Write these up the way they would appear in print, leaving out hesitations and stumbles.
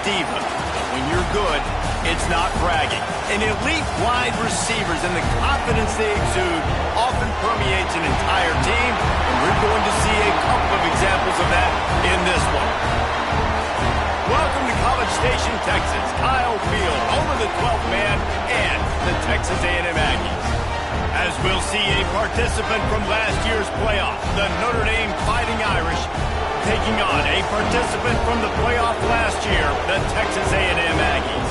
diva, but when you're good, it's not bragging. And elite wide receivers and the confidence they exude often permeates an entire team, and we're going to see a couple of examples of that in this one. Welcome to College Station, Texas. Kyle Field, home of the 12th man and the Texas A&M Aggies. As we'll see a participant from last year's playoff, the Notre Dame Fighting Irish, taking on a participant from the playoff last year, the Texas A&M Aggies.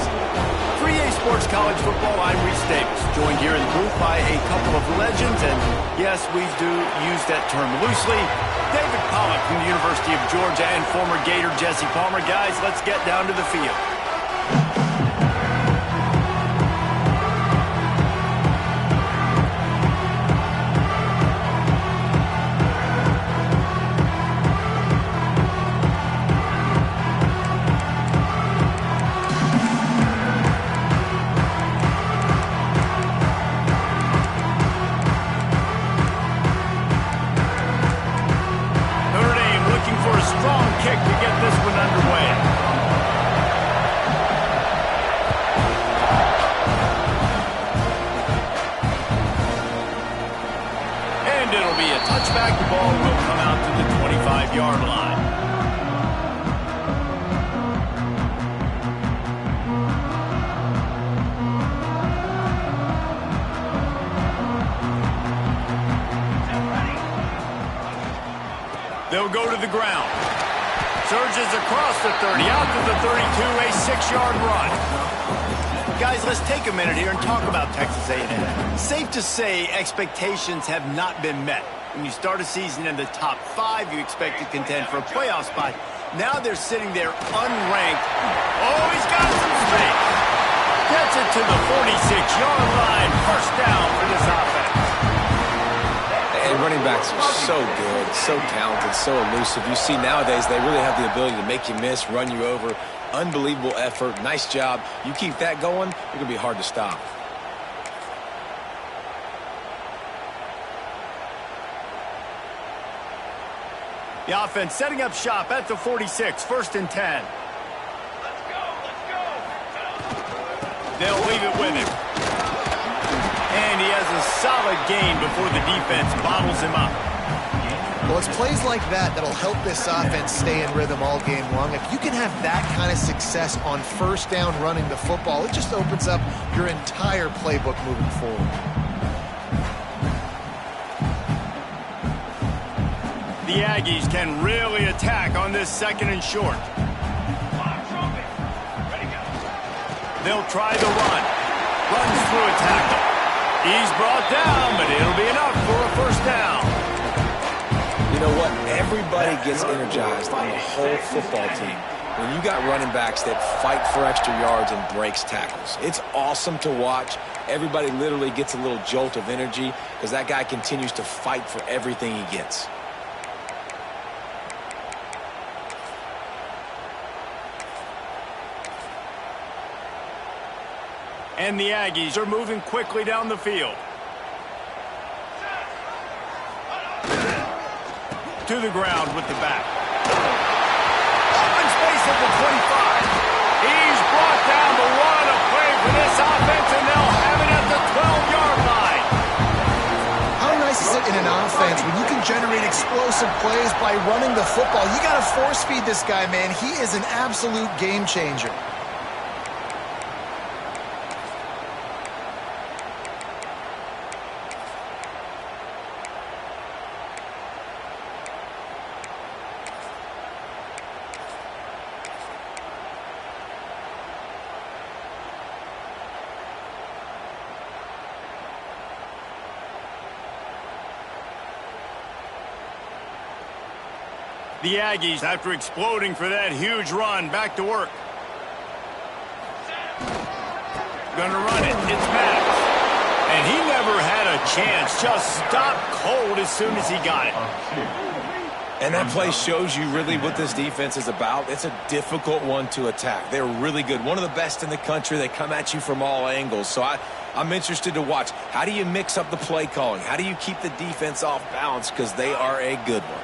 3A Sports College Football, I'm Reese Davis, joined here in the booth by a couple of legends, and yes, we do use that term loosely. David Pollock from the University of Georgia and former Gator Jesse Palmer. Guys, let's get down to the field. Touchback, the ball will come out to the 25-yard line. They'll go to the ground. Surges across the 30, out to the 32, a 6-yard run. Guys, let's take a minute here and talk about Texas A&M. Safe to say expectations have not been met. When you start a season in the top 5, you expect to contend for a playoff spot. Now they're sitting there unranked. Oh, he's got some space. Gets it to the 46-yard line. First down for this offense. And running backs are so good, so talented, so elusive. You see nowadays they really have the ability to make you miss, run you over. Unbelievable effort. Nice job. You keep that going, you're going to be hard to stop. The offense setting up shop at the 46, 1st and 10. Let's go. They'll leave it with him. And he has a solid gain before the defense bottles him up. Well, it's plays like that that'll help this offense stay in rhythm all game long. If you can have that kind of success on 1st down running the football, it just opens up your entire playbook moving forward. The Aggies can really attack on this 2nd and short. They'll try the run. Runs through a tackle. He's brought down, but it'll be enough for a 1st down. You know what? Everybody gets energized on the whole football team when you got running backs that fight for extra yards and breaks tackles. It's awesome to watch. Everybody literally gets a little jolt of energy because that guy continues to fight for everything he gets. And the Aggies are moving quickly down the field. To the ground with the back. Open space at the 25. He's brought down, but what a play for this offense, and they'll have it at the 12-yard line. How nice is it in an offense when you can generate explosive plays by running the football? You got to force feed this guy, man. He is an absolute game changer. The Aggies, after exploding for that huge run, back to work. Gonna run it. It's Max. And he never had a chance. Just stopped cold as soon as he got it. And that play shows you really what this defense is about. It's a difficult one to attack. They're really good. One of the best in the country. They come at you from all angles. So I'm interested to watch. How do you mix up the play calling? How do you keep the defense off balance? Because they are a good one.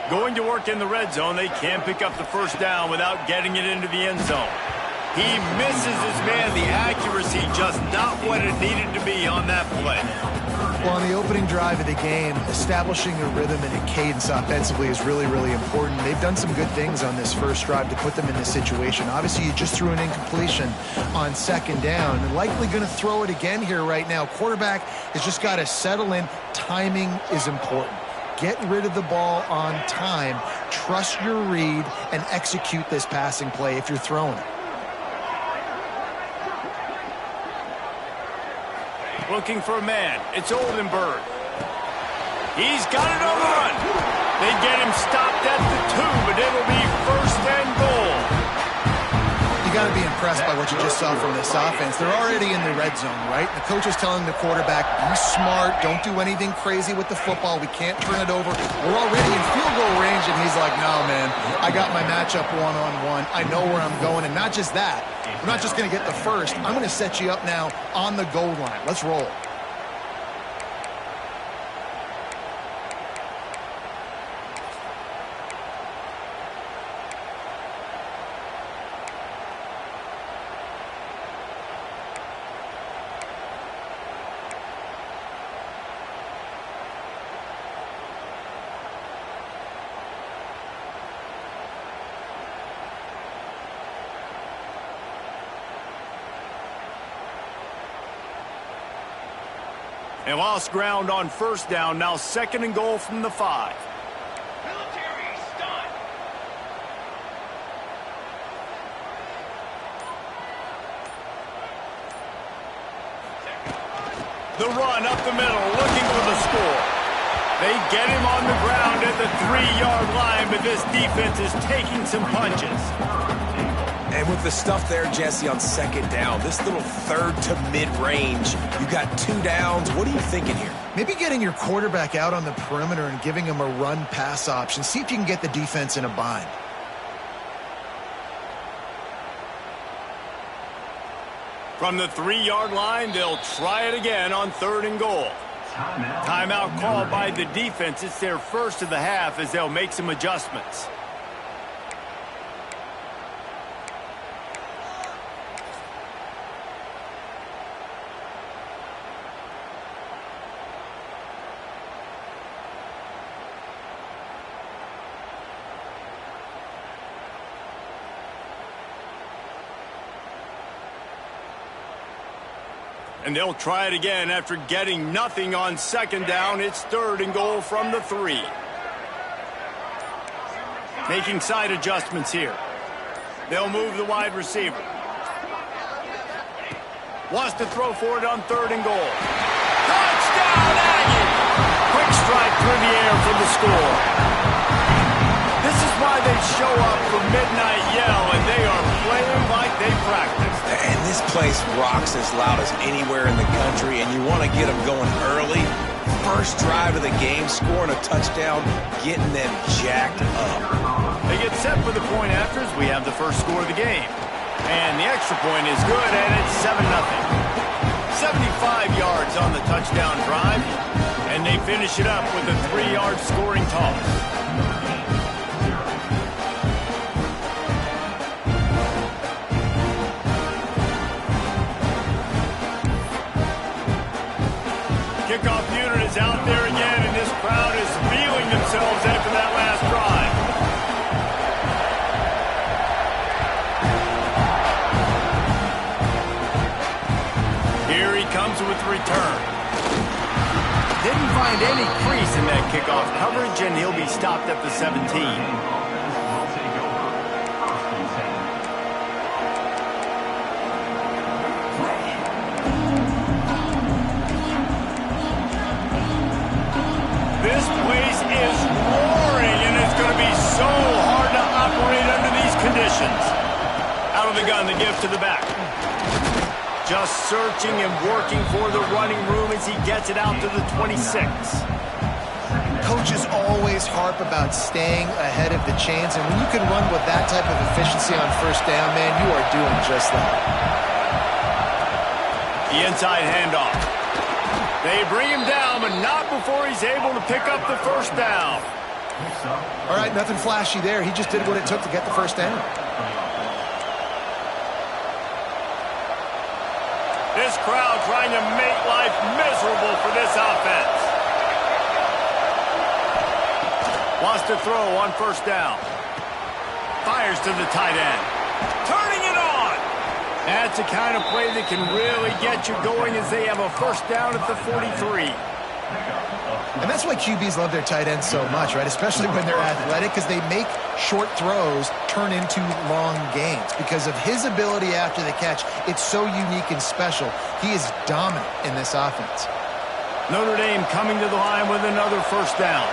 Going to work in the red zone, they can't pick up the first down without getting it into the end zone. He misses his man. The accuracy just not what it needed to be on that play. Well, on the opening drive of the game, establishing a rhythm and a cadence offensively is really, really important. They've done some good things on this first drive to put them in this situation. Obviously, you just threw an incompletion on second down and likely going to throw it again here right now. Quarterback has just got to settle in. Timing is important. Get rid of the ball on time. Trust your read and execute this passing play if you're throwing it. Looking for a man. It's Oldenburg. He's got it on the run. They get him stopped at the 2, but it'll be first and goal. You got to be impressed by what you just saw from this offense. They're already in the red zone, right? The coach is telling the quarterback, be smart, don't do anything crazy with the football. We can't turn it over. We're already in field goal range, and he's like, no, man, I got my matchup one-on-one. I know where I'm going, and not just that. I'm not just going to get the first. I'm going to set you up now on the goal line. Let's roll. And lost ground on first down. Now second and goal from the 5. Military stunt. The run up the middle, looking for the score. They get him on the ground at the 3-yard line, but this defense is taking some punches. And with the stuff there, Jesse, on second down, this little third to mid-range, you got 2 downs. What are you thinking here? Maybe getting your quarterback out on the perimeter and giving him a run-pass option. See if you can get the defense in a bind. From the 3-yard line, they'll try it again on third and goal. Timeout called by the defense. It's their first of the half as they'll make some adjustments. And they'll try it again after getting nothing on second down. It's third and goal from the 3. Making side adjustments here. They'll move the wide receiver. Wants to throw for it on third and goal. Touchdown, Aggie! Quick strike through the air for the score. This is why they show up for Midnight Yell, and they are playing like they practiced. And this place rocks as loud as anywhere in the country, and you want to get them going early. First drive of the game, scoring a touchdown, getting them jacked up. They get set for the point after as we have the first score of the game. And the extra point is good, and it's 7-0. 75 yards on the touchdown drive, and they finish it up with a 3-yard scoring toss. Kickoff unit is out there again, and this crowd is feeling themselves after that last drive. Here he comes with the return. Didn't find any crease in that kickoff coverage, and he'll be stopped at the 17. This place is roaring, and it's going to be so hard to operate under these conditions. Out of the gun, the give to the back. Just searching and working for the running room as he gets it out to the 26. Coaches always harp about staying ahead of the chains, and when you can run with that type of efficiency on first down, man, you are doing just that. The inside handoff. They bring him down, but not before he's able to pick up the first down. All right, nothing flashy there. He just did what it took to get the first down. This crowd trying to make life miserable for this offense. Wants to throw on first down. Fires to the tight end. Turning it on. That's the kind of play that can really get you going as they have a first down at the 43. And that's why QBs love their tight ends so much, right? Especially when they're athletic, because they make short throws turn into long gains. Because of his ability after the catch, it's so unique and special. He is dominant in this offense. Notre Dame coming to the line with another first down.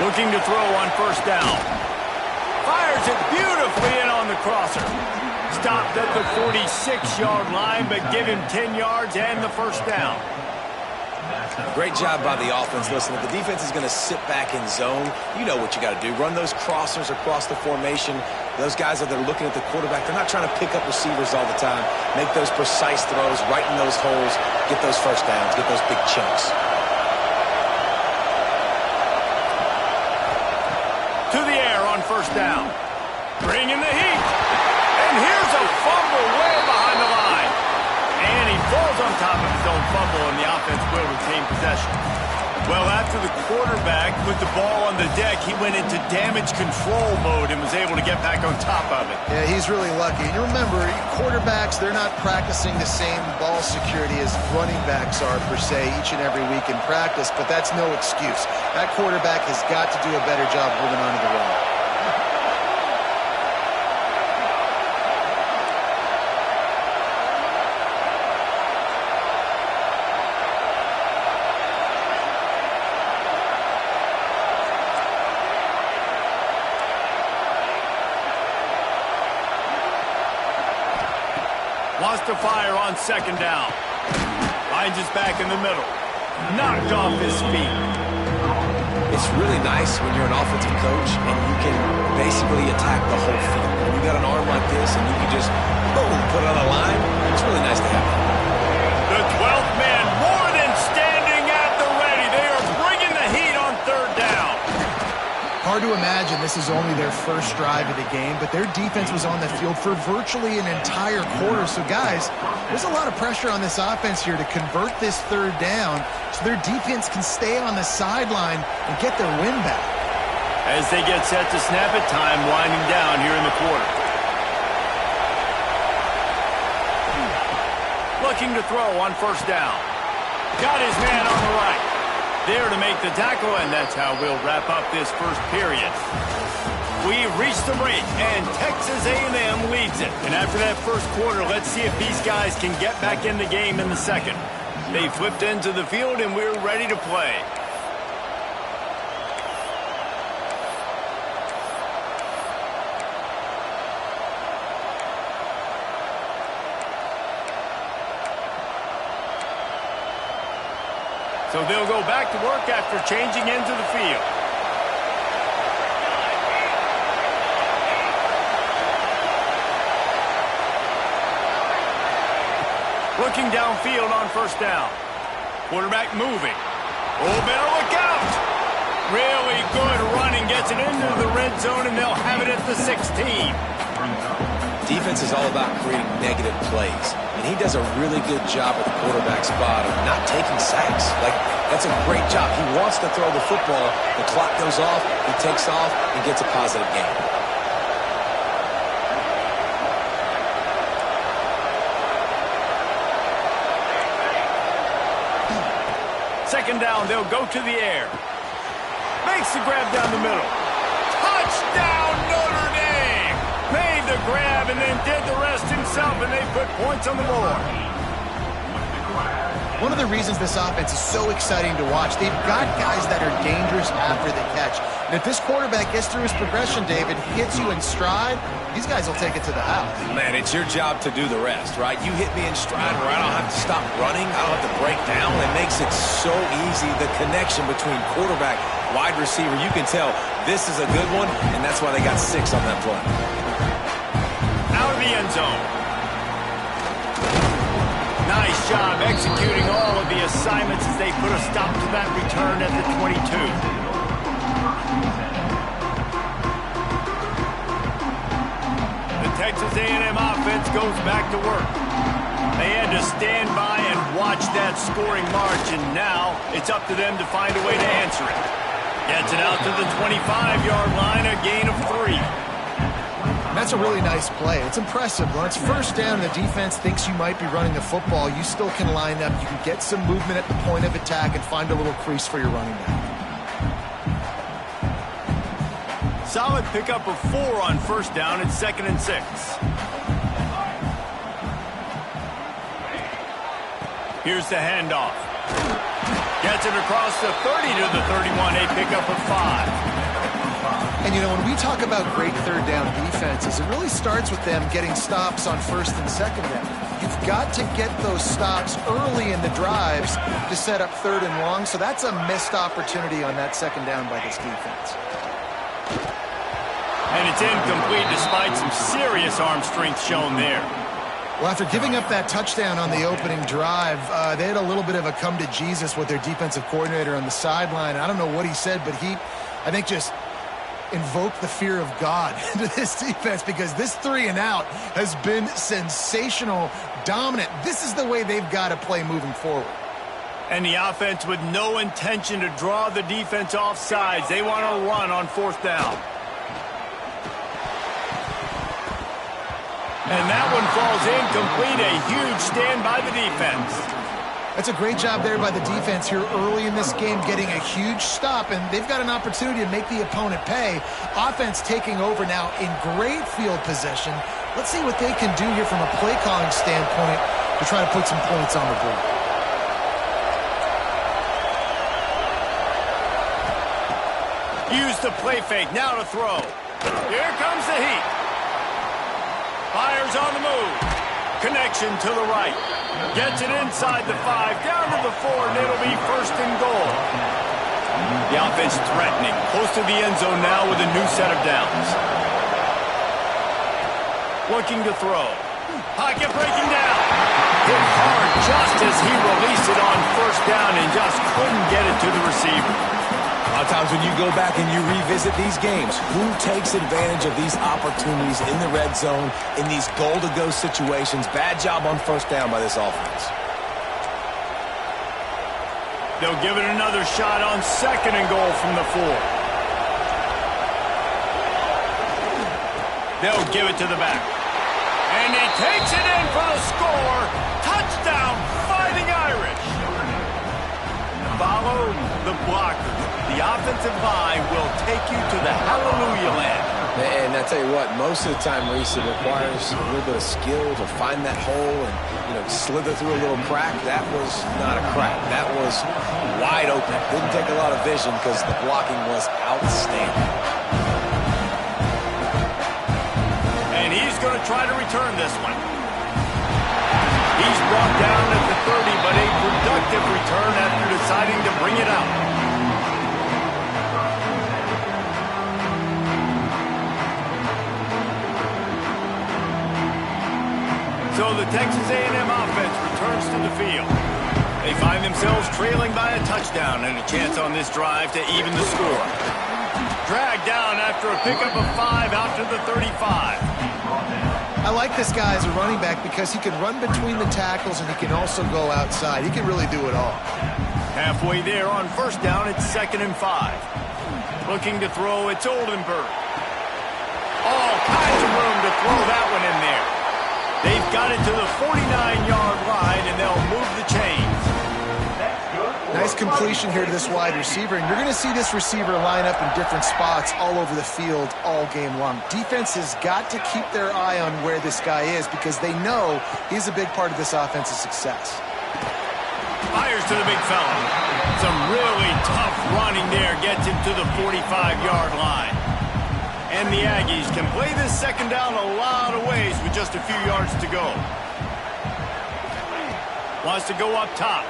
Looking to throw on first down. Fires it beautifully in on the crosser. Stopped at the 46-yard line, but give him 10 yards and the first down. Great job by the offense. Listen, if the defense is going to sit back in zone, you know what you got to do. Run those crossers across the formation. Those guys that are looking at the quarterback, they're not trying to pick up receivers all the time. Make those precise throws, right in those holes, get those first downs, get those big chunks. To the air on first down. Bringing the heat. And here's a fumble way behind the line. And he falls on top of his own fumble, and the offense will retain possession. Well, after the quarterback put the ball on the deck, he went into damage control mode and was able to get back on top of it. Yeah, he's really lucky. You remember, quarterbacks, they're not practicing the same ball security as running backs are, per se, each and every week in practice, but that's no excuse. That quarterback has got to do a better job holding on to the ball. Wants to fire on second down. Finds his back in the middle. Knocked off his feet. It's really nice when you're an offensive coach and you can basically attack the whole field. When you got an arm like this and you can just, boom, put it on a line, it's really nice to have that. The 12th man more than standing at the ready. They are bringing the heat on third down. Hard to imagine this is only their first drive of the game, but their defense was on the field for virtually an entire quarter. So, guys, there's a lot of pressure on this offense here to convert this third down so their defense can stay on the sideline and get their win back. As they get set to snap it, time winding down here in the quarter. Looking to throw on first down. Got his man on the right. There to make the tackle, and that's how we'll wrap up this first period. We've reached the break, and Texas A&M leads it. And after that first quarter, let's see if these guys can get back in the game in the second. They flipped into the field, and we're ready to play. So they'll go back to work after changing into the field. Looking downfield on first down. Quarterback moving. Oh, better look out. Really good running. Gets it into the red zone, and they'll have it at the 16. Defense is all about creating negative plays, and he does a really good job at the quarterback spot of not taking sacks. Like, that's a great job. He wants to throw the football. The clock goes off, he takes off, and gets a positive gain. Second down, they'll go to the air. Makes the grab down the middle. Touchdown, Notre Dame! Made the grab and then did the rest himself, and they put points on the board. One of the reasons this offense is so exciting to watch, they've got guys that are dangerous after the catch. And if this quarterback gets through his progression, David, hits you in stride, these guys will take it to the house. Man, it's your job to do the rest, right? You hit me in stride where I don't have to stop running. I don't have to break down. It makes it so easy, the connection between quarterback, wide receiver. You can tell this is a good one, and that's why they got 6 on that play. Out of the end zone. Nice job executing all of the assignments as they put a stop to that return at the 22. The Texas A&M offense goes back to work. They had to stand by and watch that scoring march, and now it's up to them to find a way to answer it. Gets it out to the 25-yard line, a gain of 3. That's a really nice play. It's impressive. When it's first down and the defense thinks you might be running the football, you still can line up. You can get some movement at the point of attack and find a little crease for your running back. Solid pickup of 4 on first down. It's 2nd and 6. Here's the handoff. Gets it across the 30 to the 31. A pickup of 5. And, you know, when we talk about great third down defenses, it really starts with them getting stops on first and second down. You've got to get those stops early in the drives to set up third and long, so that's a missed opportunity on that second down by this defense. And it's incomplete despite some serious arm strength shown there. Well, after giving up that touchdown on the opening drive, they had a little bit of a come to Jesus with their defensive coordinator on the sideline. I don't know what he said, but he, I think, just invoke the fear of God into this defense, because this 3 and out has been sensational, dominant. This is the way they've got to play moving forward. And the offense with no intention to draw the defense off sides. They want to run on 4th down. And that one falls incomplete. A huge stand by the defense. That's a great job there by the defense here early in this game, getting a huge stop, and they've got an opportunity to make the opponent pay. Offense taking over now in great field position. Let's see what they can do here from a play calling standpoint to try to put some points on the board. Use the play fake, now to throw. Here comes the heat. Fires on the move. Connection to the right. Gets it inside the 5, down to the 4, and it'll be 1st and goal. The offense threatening, close to the end zone now with a new set of downs. Looking to throw. Pocket breaking down. Hit hard just as he released it on 1st down and just couldn't get it to the receiver. A lot of times when you go back and you revisit these games, who takes advantage of these opportunities in the red zone, in these goal-to-go situations? Bad job on 1st down by this offense. They'll give it another shot on 2nd and goal from the 4. They'll give it to the back. And he takes it in for the score. Touchdown, Fighting Irish. Follow the blockers. The offensive line will take you to the hallelujah land. And I tell you what, most of the time, Reese, it requires a little bit of skill to find that hole and, you know, slither through a little crack. That was not a crack. That was wide open. Didn't take a lot of vision because the blocking was outstanding. And he's going to try to return this one. He's brought down at the 30, but a productive return after deciding to bring it out. So the Texas A&M offense returns to the field. They find themselves trailing by a touchdown and a chance on this drive to even the score. Dragged down after a pickup of 5 out to the 35. I like this guy as a running back because he can run between the tackles and he can also go outside. He can really do it all. Halfway there on 1st down, it's 2nd and 5. Looking to throw, it's Oldenburg. All kinds of room to throw that one in there. They've got it to the 49-yard line, and they'll move the chains. Nice completion here to this wide receiver, and you're going to see this receiver line up in different spots all over the field all game long. Defense has got to keep their eye on where this guy is because they know he's a big part of this offense's success. Fires to the big fella. Some really tough running there gets him to the 45-yard line. And the Aggies can play this 2nd down a lot of ways with just a few yards to go. Wants to go up top.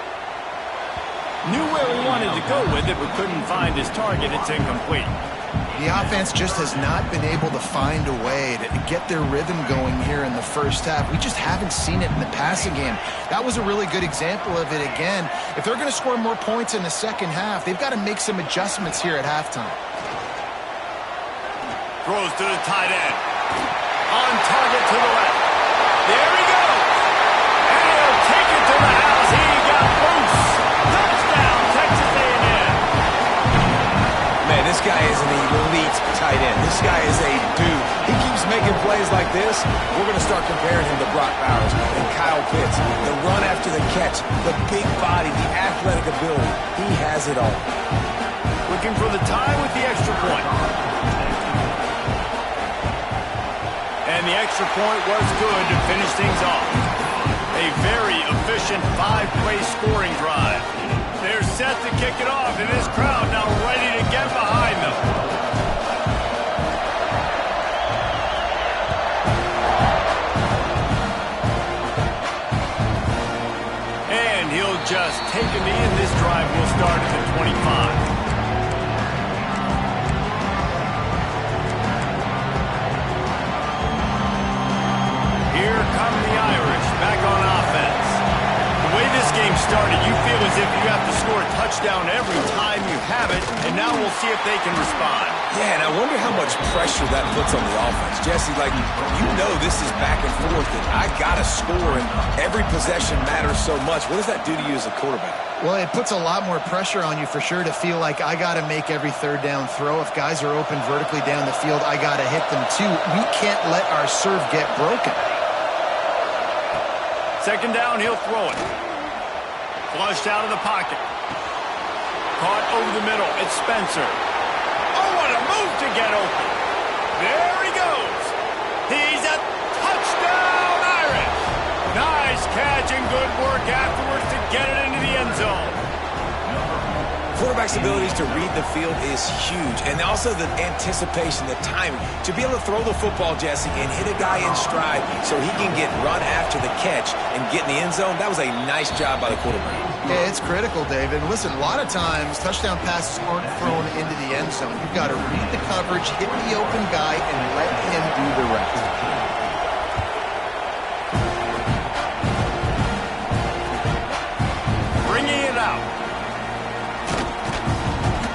Knew where he wanted to go with it, but couldn't find his target. It's incomplete. The offense just has not been able to find a way to get their rhythm going here in the first half. We just haven't seen it in the passing game. That was a really good example of it again. If they're going to score more points in the second half, they've got to make some adjustments here at halftime. Throws to the tight end. On target to the left. There he goes. And he'll take it to the house. He got loose. Touchdown, Texas A&M. Man, this guy is an elite tight end. This guy is a dude. He keeps making plays like this. We're going to start comparing him to Brock Bowers and Kyle Pitts. The run after the catch, the big body, the athletic ability. He has it all. Looking for the tie with the extra point. And the extra point was good to finish things off. A very efficient 5-play scoring drive. They're set to kick it off, and this crowd now ready to get behind them. And he'll just take a knee, and this drive will start at the 25. Here come the Irish, back on offense. The way this game started, you feel as if you have to score a touchdown every time you have it, and now we'll see if they can respond. Yeah, and I wonder how much pressure that puts on the offense. Jesse, like, you know this is back and forth, and I got to score, and every possession matters so much. What does that do to you as a quarterback? Well, it puts a lot more pressure on you for sure to feel like I got to make every third down throw. If guys are open vertically down the field, I got to hit them too. We can't let our serve get broken. Second down, he'll throw it. Flushed out of the pocket. Caught over the middle. It's Spencer. Oh, what a move to get open. There he goes. He's a touchdown Irish. Nice catch and good work afterwards to get it into the end zone. Quarterback's abilities to read the field is huge, and also the anticipation, the timing. To be able to throw the football, Jesse, and hit a guy in stride so he can get run after the catch and get in the end zone, that was a nice job by the quarterback. Yeah, it's critical, David. Listen, a lot of times touchdown passes aren't thrown into the end zone. You've got to read the coverage, hit the open guy, and let him do the rest. Bringing it out.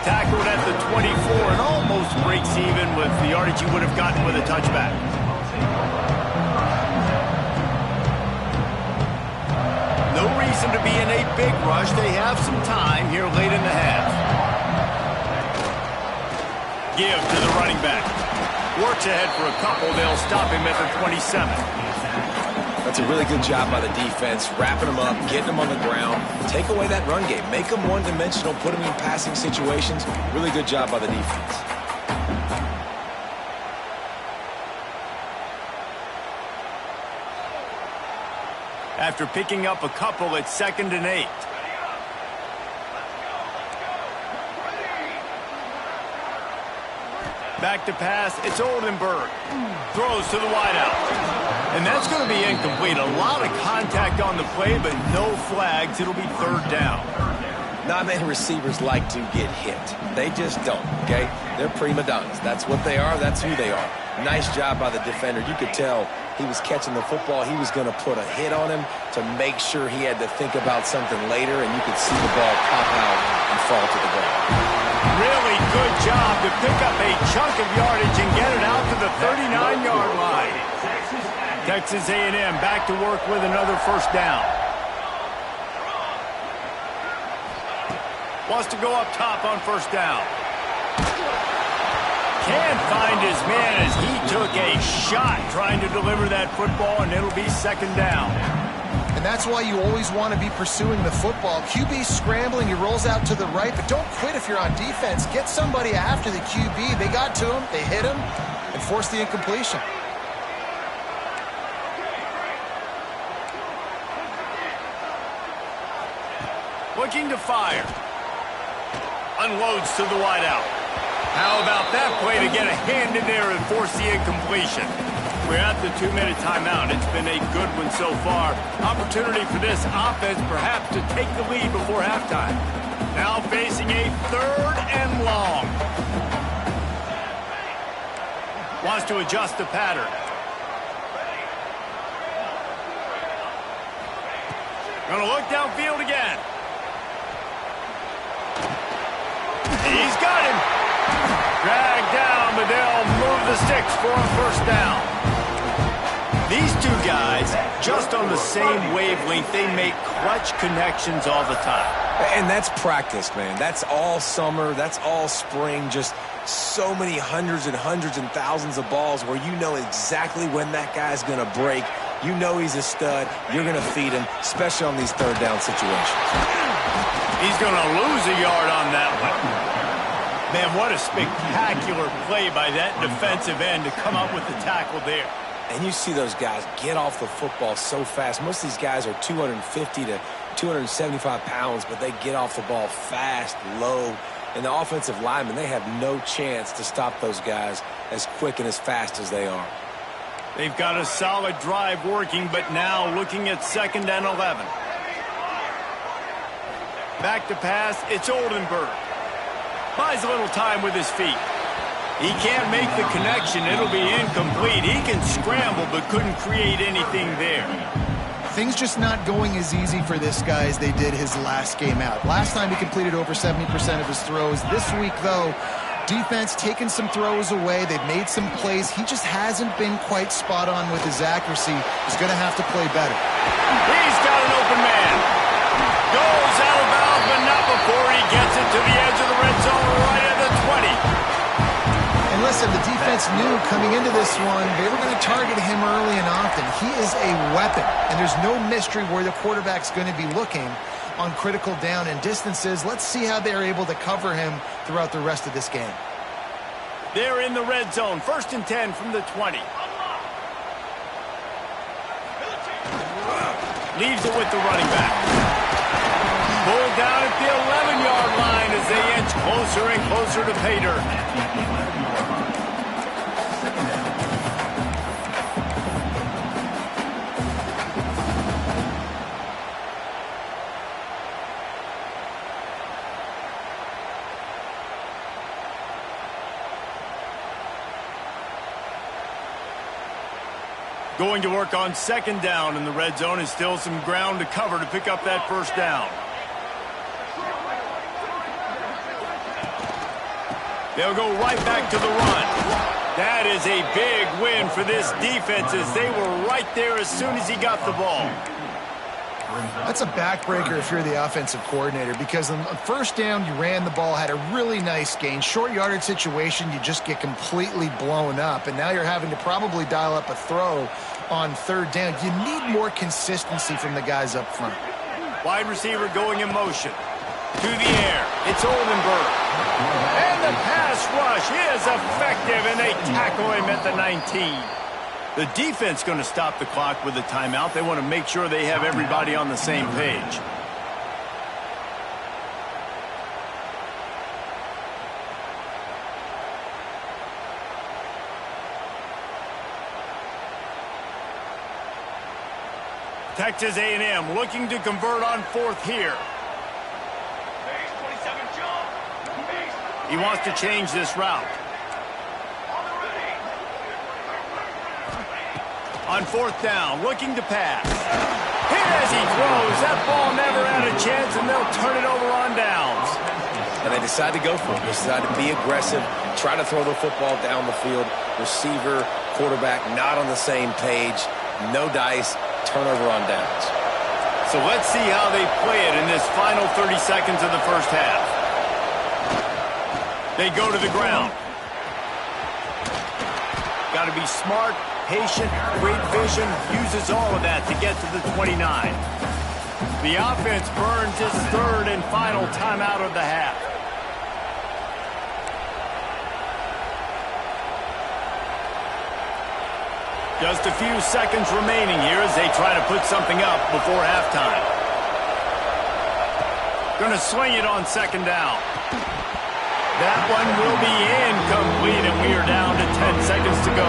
Tackled at the 24 and almost breaks even with the yardage he would have gotten with a touchback. No reason to be in a big rush. They have some time here late in the half. Give to the running back. Works ahead for a couple. They'll stop him at the 27. That's a really good job by the defense, wrapping them up, getting them on the ground. Take away that run game. Make them one-dimensional, put them in passing situations. Really good job by the defense. After picking up a couple, it's 2nd and 8. Back to pass, it's Oldenburg. Throws to the wideout. And that's going to be incomplete. A lot of contact on the play, but no flags. It'll be 3rd down. Not many receivers like to get hit. They just don't, okay? They're prima donnas. That's what they are. That's who they are. Nice job by the defender. You could tell he was catching the football. He was going to put a hit on him to make sure he had to think about something later, and you could see the ball pop out and fall to the ground. Really good job to pick up a chunk of yardage and get it out to the 39-yard line. Texas A&M back to work with another 1st down. Wants to go up top on 1st down. Can't find his man as he took a shot trying to deliver that football, and it'll be 2nd down. And that's why you always want to be pursuing the football. QB's scrambling, he rolls out to the right, but don't quit if you're on defense. Get somebody after the QB. They got to him, they hit him, and forced the incompletion. Looking to fire. Unloads to the wideout. How about that play to get a hand in there and force the incompletion? We're at the 2-minute timeout. It's been a good one so far. Opportunity for this offense perhaps to take the lead before halftime. Now facing a 3rd and long. Wants to adjust the pattern. Gonna look downfield again. He's got him. Dragged down, but they'll move the sticks for a first down. These two guys, just on the same wavelength, they make clutch connections all the time. And that's practice, man. That's all summer. That's all spring. Just so many hundreds and thousands of balls where you know exactly when that guy's going to break. You know he's a stud. You're going to feed him, especially on these third down situations. He's going to lose a yard on that one. Man, what a spectacular play by that defensive end to come up with the tackle there. And you see those guys get off the football so fast. Most of these guys are 250 to 275 pounds, but they get off the ball fast, low. And the offensive linemen, they have no chance to stop those guys as quick and as fast as they are. They've got a solid drive working, but now looking at 2nd and 11. Back to pass, it's Oldenburg. Buys a little time with his feet. He can't make the connection. It'll be incomplete. He can scramble, but couldn't create anything there. Things just not going as easy for this guy as they did his last game out. Last time he completed over 70% of his throws. This week, though, defense taking some throws away. They've made some plays. He just hasn't been quite spot on with his accuracy. He's going to have to play better. He's got an open man. Goes out of bounds, but not before he gets it to the edge of the red zone right at the 20. And listen, the defense knew coming into this one, they were going to target him early and often. He is a weapon, and there's no mystery where the quarterback's going to be looking on critical down and distances. Let's see how they're able to cover him throughout the rest of this game. They're in the red zone. 1st and 10 from the 20. Leaves it with the running back. Pulled down at the 11-yard line as they inch closer and closer to pay dirt. Going to work on 2nd down in the red zone, and still some ground to cover to pick up that first down. They'll go right back to the run. That is a big win for this defense as they were right there as soon as he got the ball. That's a backbreaker if you're the offensive coordinator, because on 1st down, you ran the ball, had a really nice gain. Short yardage situation, you just get completely blown up, and now you're having to probably dial up a throw on 3rd down. You need more consistency from the guys up front. Wide receiver going in motion. To the air. It's Oldenburg. And the pass rush is effective, and they tackle him at the 19. The defense going to stop the clock with a timeout. They want to make sure they have everybody on the same page. Texas A&M looking to convert on 4th here. He wants to change this route. On 4th down, looking to pass. Hit as he throws. That ball never had a chance, and they'll turn it over on downs. And they decide to go for it. They decide to be aggressive, try to throw the football down the field. Receiver, quarterback, not on the same page. No dice, turnover on downs. So let's see how they play it in this final 30 seconds of the first half. They go to the ground. Got to be smart, patient, great vision, uses all of that to get to the 29. The offense burns its 3rd and final timeout of the half. Just a few seconds remaining here as they try to put something up before halftime. Going to sling it on 2nd down. That one will be incomplete, and we are down to 10 seconds to go.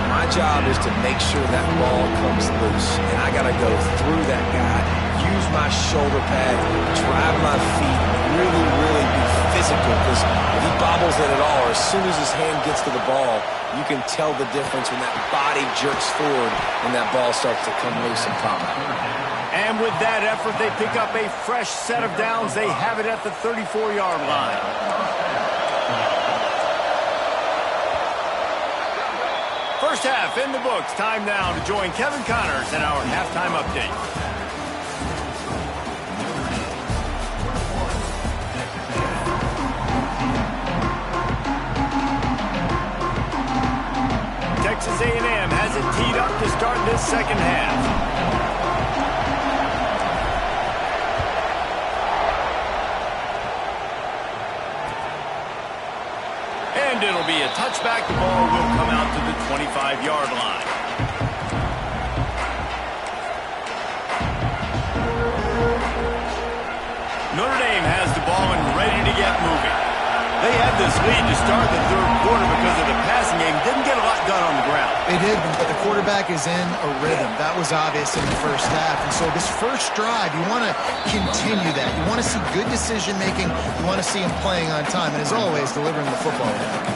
My job is to make sure that ball comes loose, and I got to go through that guy, use my shoulder pad, drive my feet, really be physical because if he bobbles it at all, or as soon as his hand gets to the ball, you can tell the difference when that body jerks forward and that ball starts to come loose and pop out. And with that effort, they pick up a fresh set of downs. They have it at the 34-yard line. First half in the books. Time now to join Kevin Connors in our halftime update. Texas A&M has it teed up to start this second half. And it'll be a touchback. The ball will come out to the 25-yard line. Notre Dame has the ball and ready to get moving. They had this lead to start the third quarter because of the passing game. Didn't get a lot done on the ground. They did, but the quarterback is in a rhythm. That was obvious in the first half. And so this first drive, you want to continue that. You want to see good decision-making. You want to see him playing on time. And as always, delivering the football.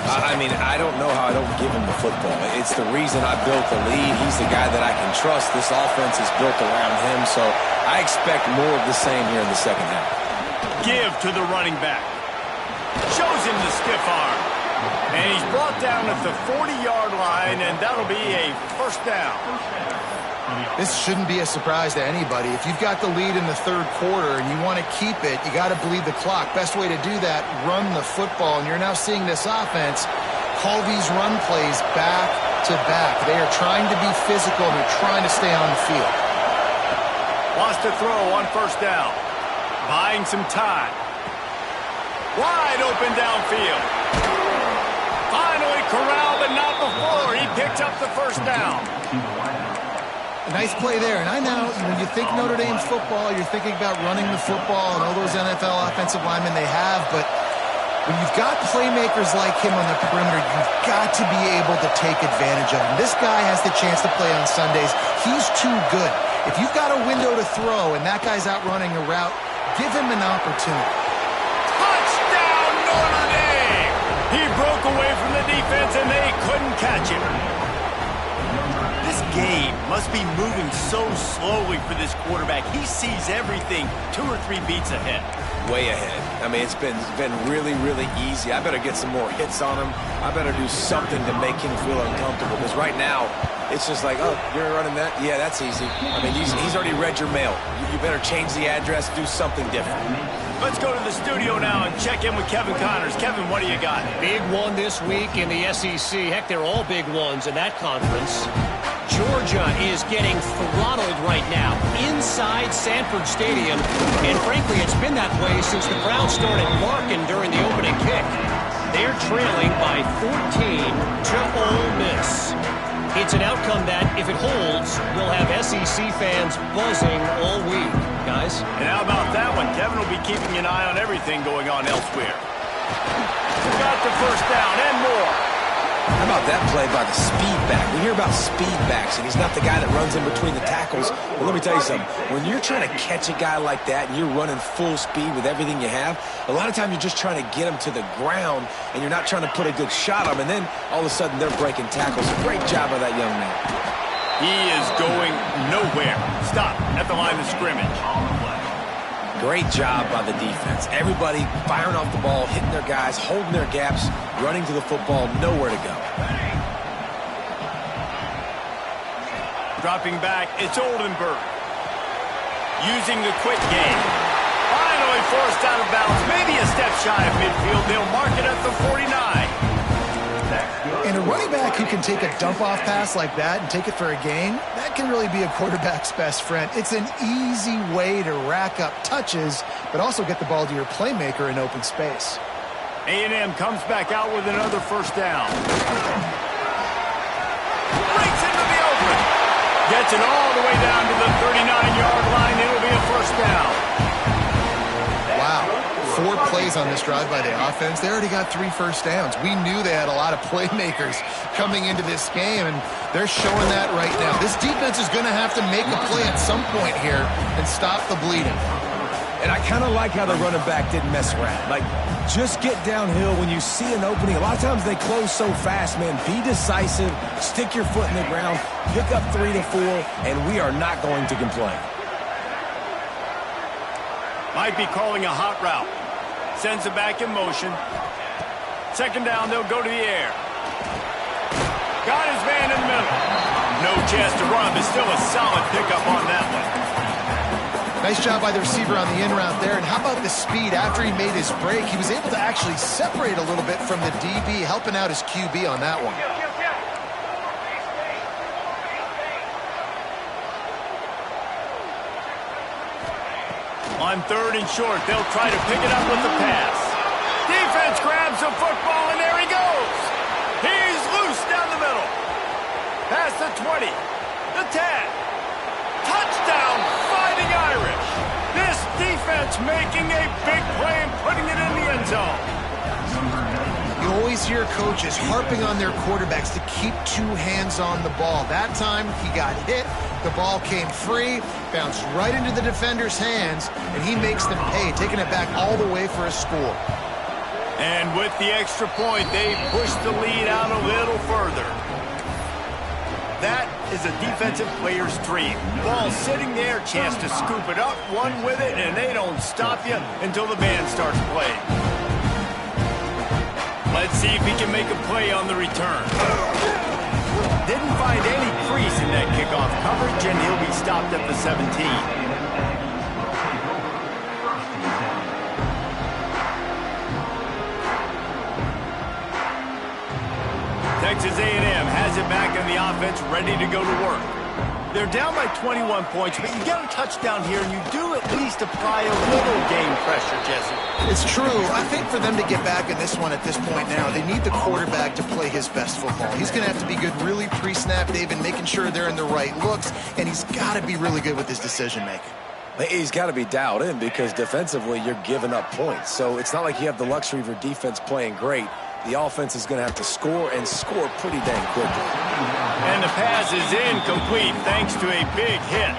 I mean, I don't know how I don't give him the football. It's the reason I built the lead. He's the guy that I can trust. This offense is built around him. So I expect more of the same here in the second half. Give to the running back. Shows him the stiff arm. And he's brought down at the 40-yard line, and that'll be a first down. This shouldn't be a surprise to anybody. If you've got the lead in the third quarter and you want to keep it, you got to bleed the clock. Best way to do that, run the football. And you're now seeing this offense call these run plays back to back. They are trying to be physical, and they're trying to stay on the field. Wants to throw on first down. Buying some time. Wide open downfield. Finally corralled, but not before. He picked up the first down. A nice play there. And I know when you think Notre Dame football, you're thinking about running the football and all those NFL offensive linemen they have. But when you've got playmakers like him on the perimeter, you've got to be able to take advantage of him. This guy has the chance to play on Sundays. He's too good. If you've got a window to throw and that guy's out running a route, give him an opportunity. Touchdown, Notre Dame! He broke away from the defense, and they couldn't catch him. This game must be moving so slowly for this quarterback. He sees everything 2 or 3 beats ahead. Way ahead. I mean, it's been really, really easy. I better get some more hits on him. I better do something to make him feel uncomfortable, because right now, it's just like, oh, you're running that? Yeah, that's easy. I mean, he's already read your mail. You better change the address, do something different. Let's go to the studio now and check in with Kevin Connors. Kevin, what do you got? Big one this week in the SEC. Heck, they're all big ones in that conference. Georgia is getting throttled right now inside Sanford Stadium. And frankly, it's been that way since the crowd started barking during the opening kick. They're trailing by 14 to Ole Miss. It's an outcome that, if it holds, will have SEC fans buzzing all week, guys. And how about that one? Kevin will be keeping an eye on everything going on elsewhere. Got the first down and more. How about that play by the speed back? We hear about speed backs, and he's not the guy that runs in between the tackles. But let me tell you something. When you're trying to catch a guy like that and you're running full speed with everything you have, a lot of times you're just trying to get him to the ground, and you're not trying to put a good shot on him, and then all of a sudden they're breaking tackles. Great job by that young man. He is going nowhere. Stop at the line of scrimmage. Great job by the defense. Everybody firing off the ball, hitting their guys, holding their gaps, running to the football, nowhere to go. Dropping back, it's Oldenburg. Using the quick game. Finally forced out of bounds. Maybe a step shy of midfield. They'll mark it at the 49. And a running back who can take a dump-off pass like that and take it for a gain, that can really be a quarterback's best friend. It's an easy way to rack up touches, but also get the ball to your playmaker in open space. A&M comes back out with another first down. Breaks into the open. Gets it all the way down to the 39-yard line. It'll be a first down. Wow. 4 plays on this drive by the offense. They already got 3 first downs. We knew they had a lot of playmakers coming into this game, and they're showing that right now. This defense is going to have to make a play at some point here and stop the bleeding. And I kind of like how the running back didn't mess around. Like, just get downhill when you see an opening. A lot of times they close so fast, man. Be decisive, stick your foot in the ground, pick up 3 to 4, and we are not going to complain. Might be calling a hot route. Sends it back in motion. Second down, they'll go to the air. Got his man in the middle. No chance to run, but still a solid pickup on that one. Nice job by the receiver on the in route there. And how about the speed after he made his break? He was able to actually separate a little bit from the DB, helping out his QB on that one. On 3rd and short, they'll try to pick it up with the pass. Defense grabs the football, and there he goes. He's loose down the middle. Past the 20, the 10. Touchdown, Fighting Irish. This defense making a big play and putting it in the end zone. You always hear coaches harping on their quarterbacks to keep 2 hands on the ball. That time, he got hit. The ball came free, bounced right into the defender's hands, and he makes them pay, taking it back all the way for a score. And with the extra point, they push the lead out a little further. That is a defensive player's dream. Ball sitting there, chance to scoop it up, one with it, and they don't stop you until the band starts playing. Let's see if he can make a play on the return. Didn't find any crease in that kickoff coverage, and he'll be stopped at the 17. Texas A&M has it back in the offense, ready to go to work. They're down by 21 points, but you get a touchdown here, and you do at least apply a little game pressure, Jesse. It's true. I think for them to get back in this one at this point now, they need the quarterback to play his best football. He's going to have to be good really pre-snap, David, making sure they're in the right looks, and he's got to be really good with his decision-making. He's got to be dialed in because defensively you're giving up points. So it's not like you have the luxury of your defense playing great. The offense is going to have to score and score pretty dang quickly. And the pass is incomplete thanks to a big hit.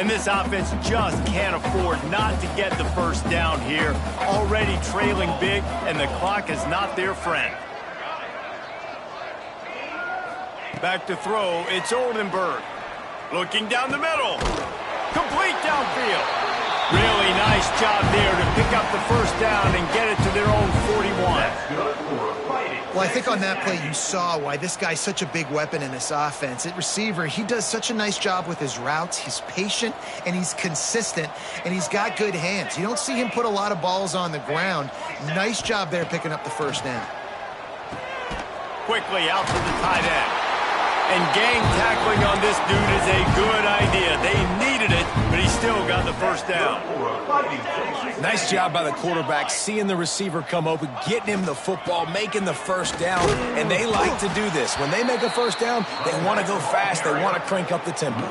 And this offense just can't afford not to get the first down here. Already trailing big, and the clock is not their friend. Back to throw, it's Oldenburg. Looking down the middle. Complete downfield. Really nice job there to pick up the first down and get it to their own 41. Well, I think on that play you saw why this guy's such a big weapon in this offense. At receiver, he does such a nice job with his routes. He's patient, and he's consistent, and he's got good hands. You don't see him put a lot of balls on the ground. Nice job there picking up the first down. Quickly out to the tight end. And gang tackling on this dude is a good idea. They needed it, but he still got the first down. Nice job by the quarterback, seeing the receiver come open, getting him the football, making the first down. And they like to do this. When they make a first down, they want to go fast. They want to crank up the tempo.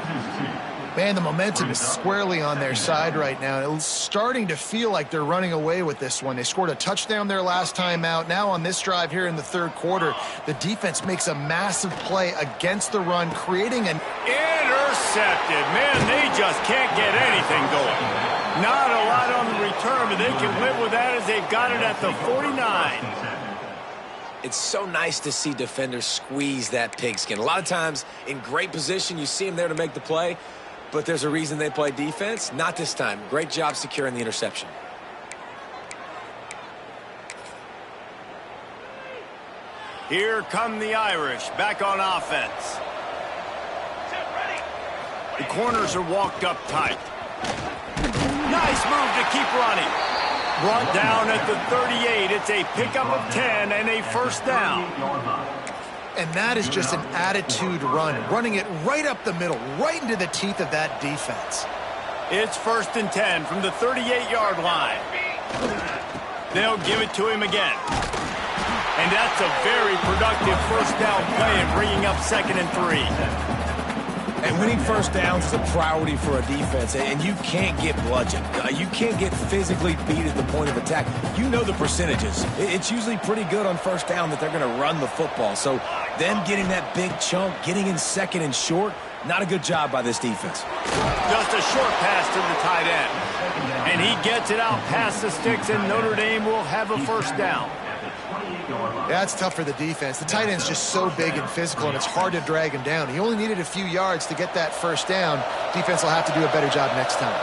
Man, the momentum is squarely on their side right now. It's starting to feel like they're running away with this one. They scored a touchdown their last time out. Now on this drive here in the 3rd quarter, the defense makes a massive play against the run, creating an intercepted. Man, they just can't get anything going. Not a lot on the return, but they can live with that as they've got it at the 49. It's so nice to see defenders squeeze that pigskin. A lot of times in great position, you see them there to make the play. But there's a reason they play defense. Not this time. Great job securing the interception. Here come the Irish back on offense. The corners are walked up tight. Nice move to keep running. Brought down at the 38. It's a pickup of 10 and a first down. And that is just an attitude run, running it right up the middle, right into the teeth of that defense. It's 1st and 10 from the 38-yard line. They'll give it to him again. And that's a very productive first down play and bringing up 2nd and 3. And winning first downs is a priority for a defense, and you can't get bludgeoned. You can't get physically beat at the point of attack. You know the percentages. It's usually pretty good on first down that they're going to run the football. So them getting that big chunk, getting in 2nd and short, Not a good job by this defense. Just a short pass to the tight end. And he gets it out past the sticks, and Notre Dame will have a first down. Yeah, it's tough for the defense. The tight end's just so big and physical, and it's hard to drag him down. He only needed a few yards to get that first down. Defense will have to do a better job next time.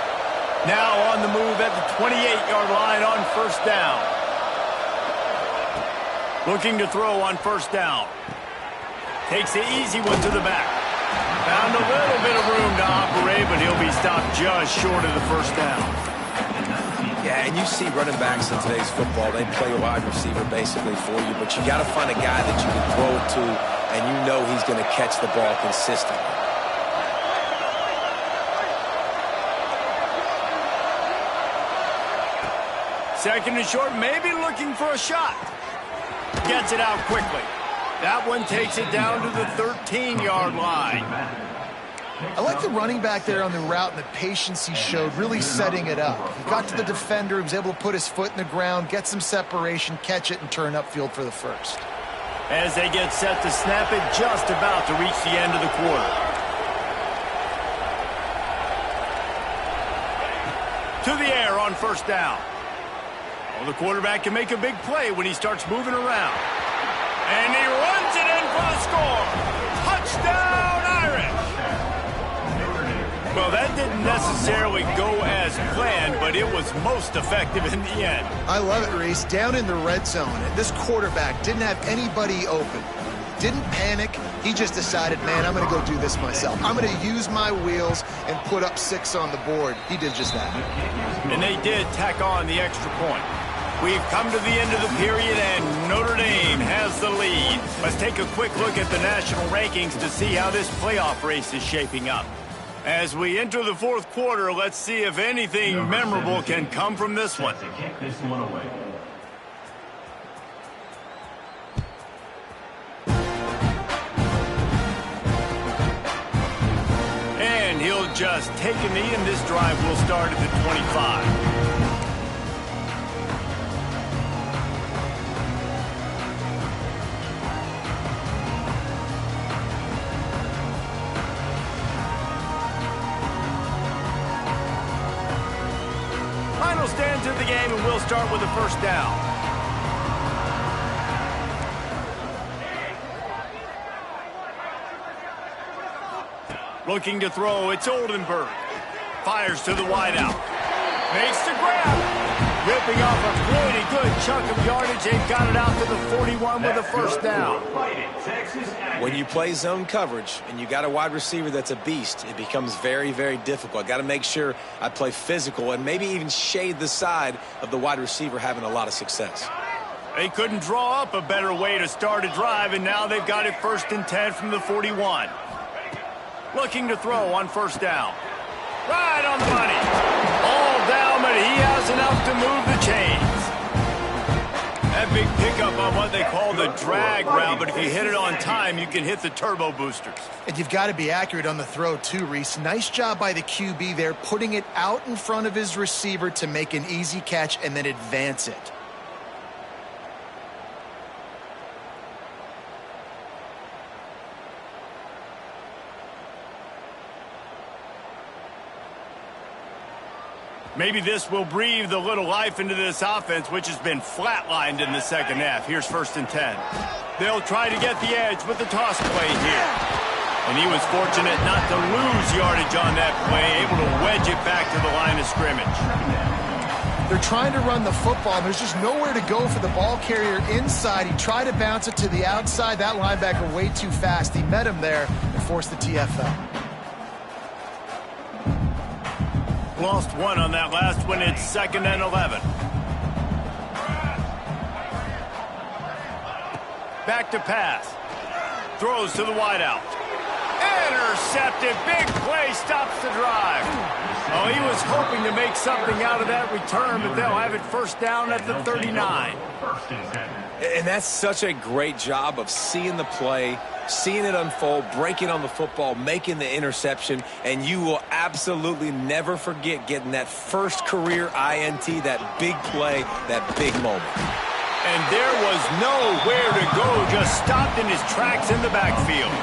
Now on the move at the 28-yard line on first down. Looking to throw on first down. Takes the easy one to the back. Found a little bit of room to operate, but he'll be stopped just short of the first down. Yeah, and you see running backs in today's football, they play wide receiver basically for you, but you got to find a guy that you can throw it to, and you know he's going to catch the ball consistently. Second and short, maybe looking for a shot. Gets it out quickly. That one takes it down to the 13-yard line. I like the running back there on the route and the patience he showed, really setting it up. He got to the defender, he was able to put his foot in the ground, get some separation, catch it, and turn upfield for the first. As they get set to snap it, just about to reach the end of the quarter. To the air on first down. Well, the quarterback can make a big play when he starts moving around. And he runs it in for the score. Touchdown, Irish. Well, that didn't necessarily go as planned, but it was most effective in the end. I love it, Reese. Down in the red zone, and this quarterback didn't have anybody open. Didn't panic. He just decided, man, I'm going to go do this myself. I'm going to use my wheels and put up 6 on the board. He did just that. And they did tack on the extra point. We've come to the end of the period, and Notre Dame has the lead. Let's take a quick look at the national rankings to see how this playoff race is shaping up. As we enter the fourth quarter, let's see if anything memorable can come from this one. And he'll just take a knee, and this drive will start at the 25. Final stand to the game, and we'll start with the first down. Looking to throw, it's Oldenburg. Fires to the wideout. Makes the grab. Ripping off a pretty good chunk of yardage. They've got it out to the 41 with a first down. When you play zone coverage and you got a wide receiver that's a beast, it becomes very, very difficult. I got to make sure I play physical and maybe even shade the side of the wide receiver having a lot of success. They couldn't draw up a better way to start a drive, and now they've got it 1st and 10 from the 41. Looking to throw on first down. Right on the money. All down, but he has enough to move the chains. That big pickup on what they call the drag route, but if you hit it on time, you can hit the turbo boosters. And you've got to be accurate on the throw too, Reese. Nice job by the QB there, putting it out in front of his receiver to make an easy catch and then advance it. Maybe this will breathe a little life into this offense, which has been flatlined in the second half. Here's 1st and 10. They'll try to get the edge with the toss play here. And he was fortunate not to lose yardage on that play, able to wedge it back to the line of scrimmage. They're trying to run the football. There's just nowhere to go for the ball carrier inside. He tried to bounce it to the outside. That linebacker way too fast. He met him there and forced the TFL. Lost one on that last one. It's 2nd and 11. Back to pass. Throws to the wideout. Intercepted. Big play. Stops the drive. Oh, he was hoping to make something out of that return, but they'll have it 1st down at the 39. And that's such a great job of seeing the play, seeing it unfold, breaking on the football, making the interception, and you will absolutely never forget getting that first career INT, that big play, that big moment. And there was nowhere to go, just stopped in his tracks in the backfield.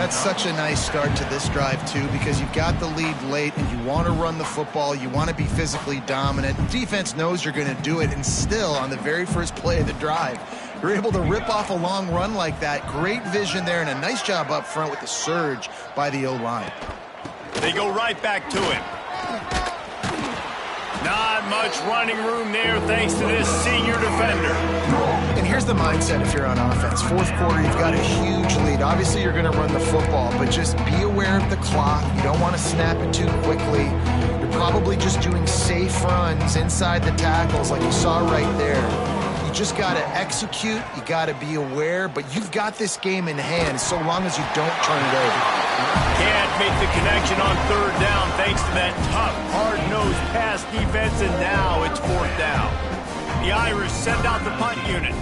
That's such a nice start to this drive, too, because you've got the lead late and you want to run the football. You want to be physically dominant. Defense knows you're going to do it, and still, on the very first play of the drive, you're able to rip off a long run like that. Great vision there, and a nice job up front with the surge by the O-line. They go right back to him. Not much running room there thanks to this senior defender. And here's the mindset if you're on offense. Fourth quarter, you've got a huge lead. Obviously, you're going to run the football, but just be aware of the clock. You don't want to snap it too quickly. You're probably just doing safe runs inside the tackles like you saw right there. You just got to execute. You got to be aware, but you've got this game in hand so long as you don't turn it over. Can't make the connection on third down thanks to that tough, hard-nosed pass defense, and now it's fourth down. The Irish send out the punt unit.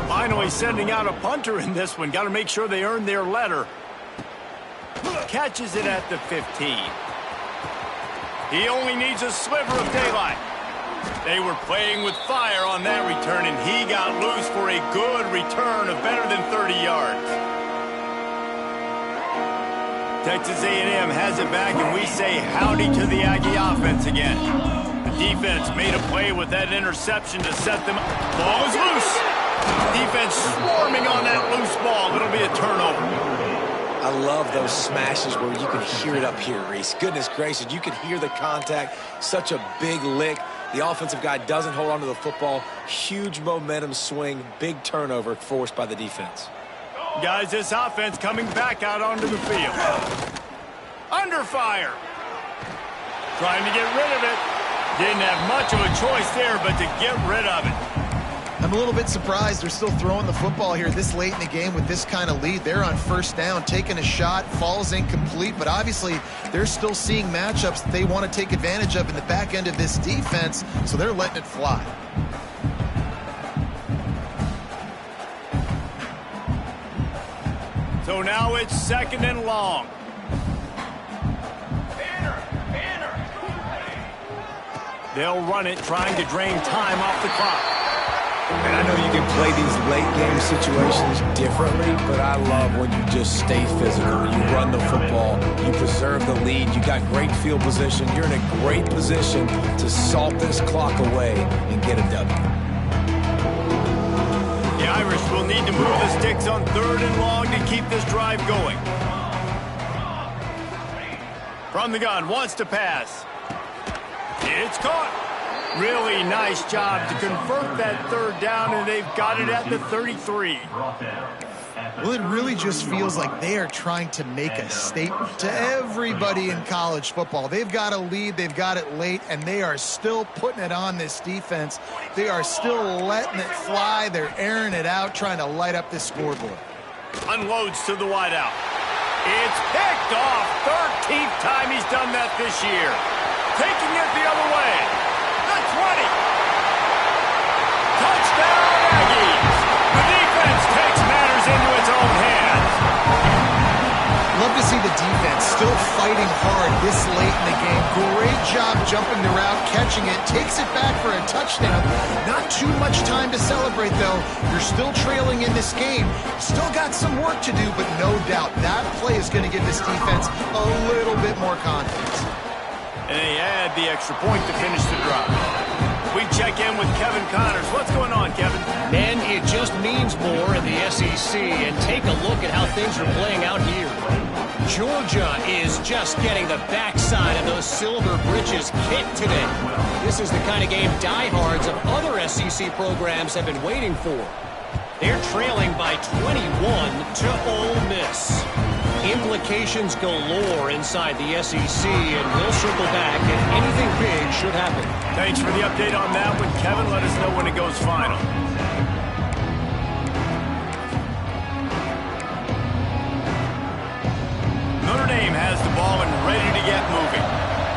Finally sending out a punter in this one. Got to make sure they earn their letter. Catches it at the 15. He only needs a sliver of daylight. They were playing with fire on that return, and he got loose for a good return of better than 30 yards. Texas A&M has it back, and we say howdy to the Aggie offense again. The defense made a play with that interception to set them up. Ball is loose. Defense swarming on that loose ball. It'll be a turnover. I love those smashes where you can hear it up here, Reese. Goodness gracious, you can hear the contact. Such a big lick. The offensive guy doesn't hold on to the football. Huge momentum swing. Big turnover forced by the defense. Guys, this offense coming back out onto the field. Under fire. Trying to get rid of it. Didn't have much of a choice there, but to get rid of it. I'm a little bit surprised they're still throwing the football here this late in the game with this kind of lead. They're on first down, taking a shot, falls incomplete, but obviously they're still seeing matchups that they want to take advantage of in the back end of this defense, so they're letting it fly. So now it's second and long. They'll run it, trying to drain time off the clock. And I know you can play these late game situations differently, but I love when you just stay physical. You run the football, you preserve the lead, you got great field position. You're in a great position to salt this clock away and get a W. The Irish will need to move the sticks on third and long to keep this drive going. From the gun, wants to pass. It's caught. Really nice job to convert that third down, and they've got it at the 33. Well, it really just feels like they are trying to make a statement to everybody in college football. They've got a lead, they've got it late, and they are still putting it on this defense. They are still letting it fly. They're airing it out, trying to light up this scoreboard. Unloads to the wideout. It's picked off. 13th time he's done that this year. Taking it the other way. The 20. Touchdown, Aggies. The defense takes matters into its own hands. Love to see the defense still fighting hard this late in the game. Great job jumping the route, catching it, takes it back for a touchdown. Not too much time to celebrate, though. You're still trailing in this game. Still got some work to do, but no doubt that play is going to give this defense a little bit more confidence. And they add the extra point to finish the drive. We check in with Kevin Connors. What's going on, Kevin? Man, it just means more in the SEC, and take a look at how things are playing out here. Georgia is just getting the backside of those Silver Britches kicked today. This is the kind of game diehards of other SEC programs have been waiting for. They're trailing by 21 to Ole Miss. Implications galore inside the SEC, and we'll circle back, and anything big should happen. Thanks for the update on that one, Kevin. Let us know when it goes final. Notre Dame has the ball and ready to get moving.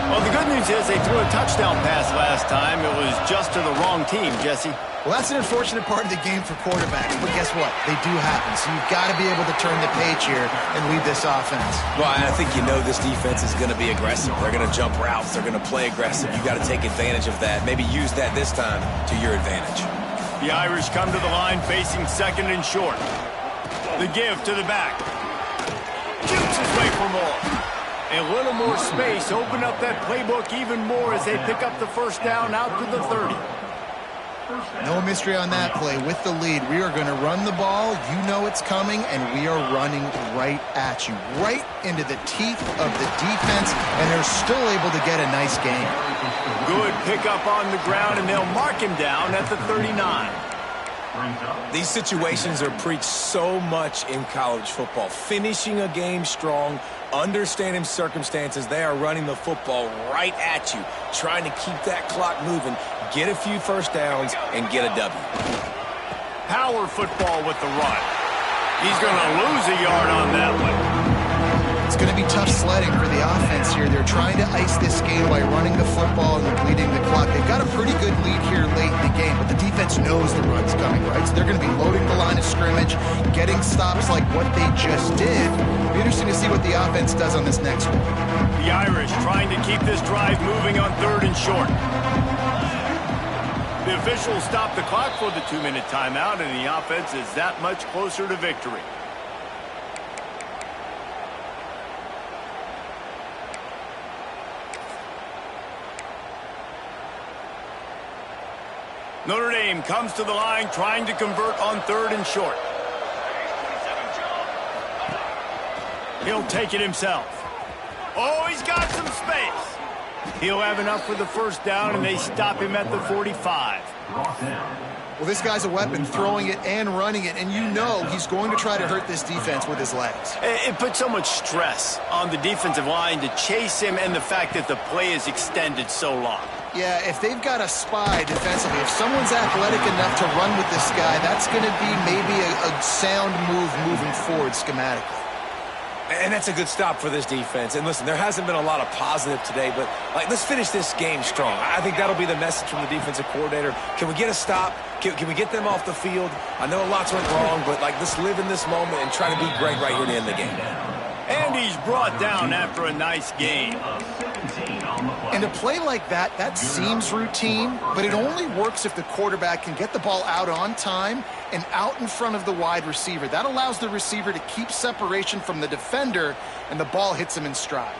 Well, the good news is they threw a touchdown pass last time. It was just to the wrong team, Jesse. Well, that's an unfortunate part of the game for quarterbacks, but guess what? They do happen, so you've got to be able to turn the page here and lead this offense. Well, I think you know this defense is going to be aggressive. They're going to jump routes. They're going to play aggressive. You've got to take advantage of that. Maybe use that this time to your advantage. The Irish come to the line facing second and short. The give to the back. shoots his way for more. A little more space, open up that playbook even more as they pick up the first down out to the 30. No mystery on that play. With the lead, we are going to run the ball. You know it's coming, and we are running right at you, right into the teeth of the defense, and they're still able to get a nice gain. Good pickup on the ground, and they'll mark him down at the 39. These situations are preached so much in college football. Finishing a game strong, understanding circumstances. They are running the football right at you, trying to keep that clock moving, get a few first downs, and get a W. Power football with the run. He's going to lose a yard on that one. It's going to be tough sledding for the offense here. They're trying to ice this game by running the football and bleeding the clock. They've got a pretty good lead here late in the game, but the defense knows the run's coming, right? So they're going to be loading the line of scrimmage, getting stops like what they just did. It'll be interesting to see what the offense does on this next one. The Irish trying to keep this drive moving on 3rd and short. The officials stop the clock for the 2-minute timeout, and the offense is that much closer to victory. Notre Dame comes to the line trying to convert on 3rd and short. He'll take it himself. Oh, he's got some space. He'll have enough for the first down, and they stop him at the 45. Well, this guy's a weapon, throwing it and running it, and you know he's going to try to hurt this defense with his legs. It puts so much stress on the defensive line to chase him, and the fact that the play is extended so long. Yeah, if they've got a spy defensively, if someone's athletic enough to run with this guy, that's going to be maybe a sound move moving forward schematically. And that's a good stop for this defense. And listen, there hasn't been a lot of positive today, but let's finish this game strong. I think that'll be the message from the defensive coordinator. Can we get a stop? Can we get them off the field? I know lots went wrong, but let's live in this moment and try to be great right here to end the game. And he's brought down after a nice game. And a play like that, that seems routine, but it only works if the quarterback can get the ball out on time and out in front of the wide receiver. That allows the receiver to keep separation from the defender, and the ball hits him in stride.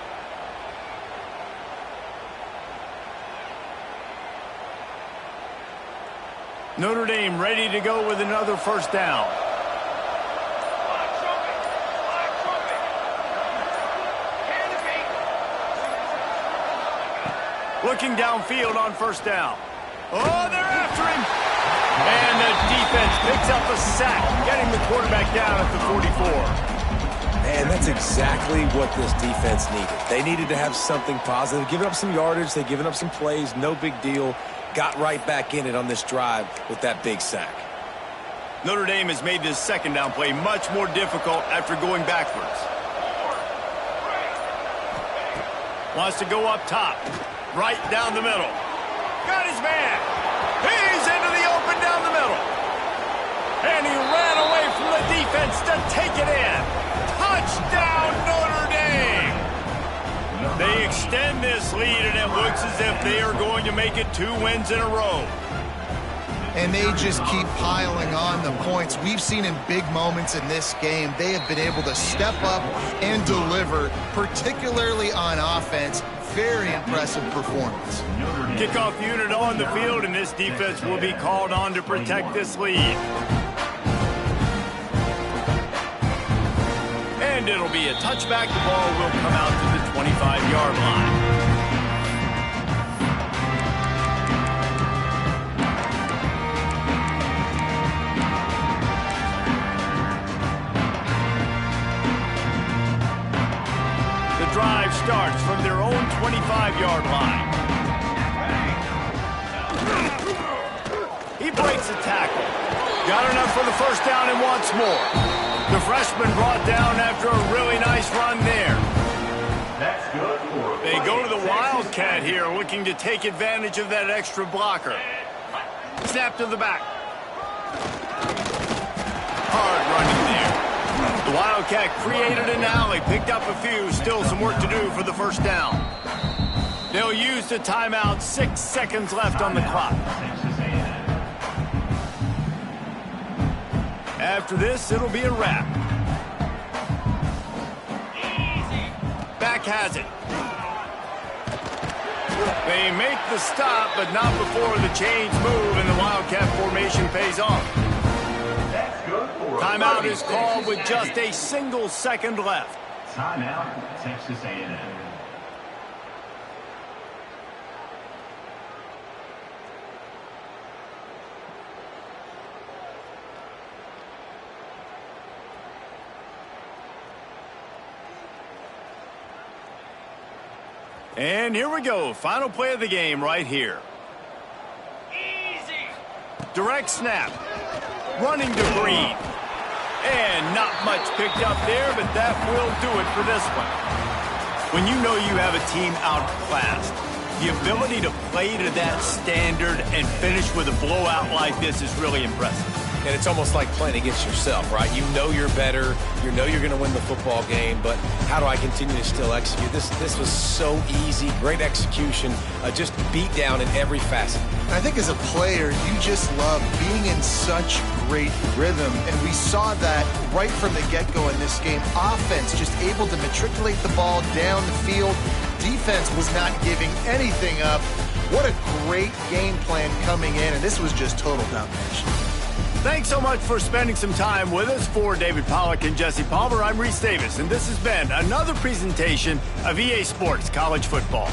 Notre Dame ready to go with another first down. Looking downfield on first down. Oh, they're after him. And the defense picks up a sack, getting the quarterback down at the 44. And that's exactly what this defense needed. They needed to have something positive. Giving up some yardage, they've given up some plays, no big deal. Got right back in it on this drive with that big sack. Notre Dame has made this second down play much more difficult after going backwards. Wants to go up top. Right down the middle. Got his man. He's into the open down the middle. And he ran away from the defense to take it in. Touchdown, Notre Dame. They extend this lead, and it looks as if they are going to make it 2 wins in a row. And they just keep piling on the points. We've seen in big moments in this game, they have been able to step up and deliver, particularly on offense. Very impressive performance. Kickoff unit on the field, and this defense will be called on to protect this lead. And it'll be a touchback. The ball will come out to the 25-yard line. Drive starts from their own 25-yard line. He breaks a tackle. Got enough for the first down and wants more. The freshman brought down after a really nice run there. That's good for They go to the Wildcat here, looking to take advantage of that extra blocker. Snap to the back. Hard running there. The Wildcat created an alley, picked up a few, still some work to do for the first down. They'll use the timeout, 6 seconds left on the clock. After this, it'll be a wrap. Back has it. They make the stop, but not before the chains move and the Wildcat formation pays off. That's good for a Timeout first. is called with just a single second left. Timeout, Texas A&M. And here we go. Final play of the game right here. Easy. Direct snap. Running to Green. And not much picked up there, but that will do it for this one. When you know you have a team outclassed, the ability to play to that standard and finish with a blowout like this is really impressive. And it's almost like playing against yourself, right? You know you're better. You know you're going to win the football game, but how do I continue to still execute? This was so easy. Great execution. Just beat down in every facet. I think as a player, you just love being in such great rhythm, and we saw that right from the get-go in this game. Offense just able to matriculate the ball down the field. Defense was not giving anything up. What a great game plan coming in, and this was just total domination. Thanks so much for spending some time with us. For David Pollack and Jesse Palmer, I'm Reese Davis, and this has been another presentation of EA Sports College Football.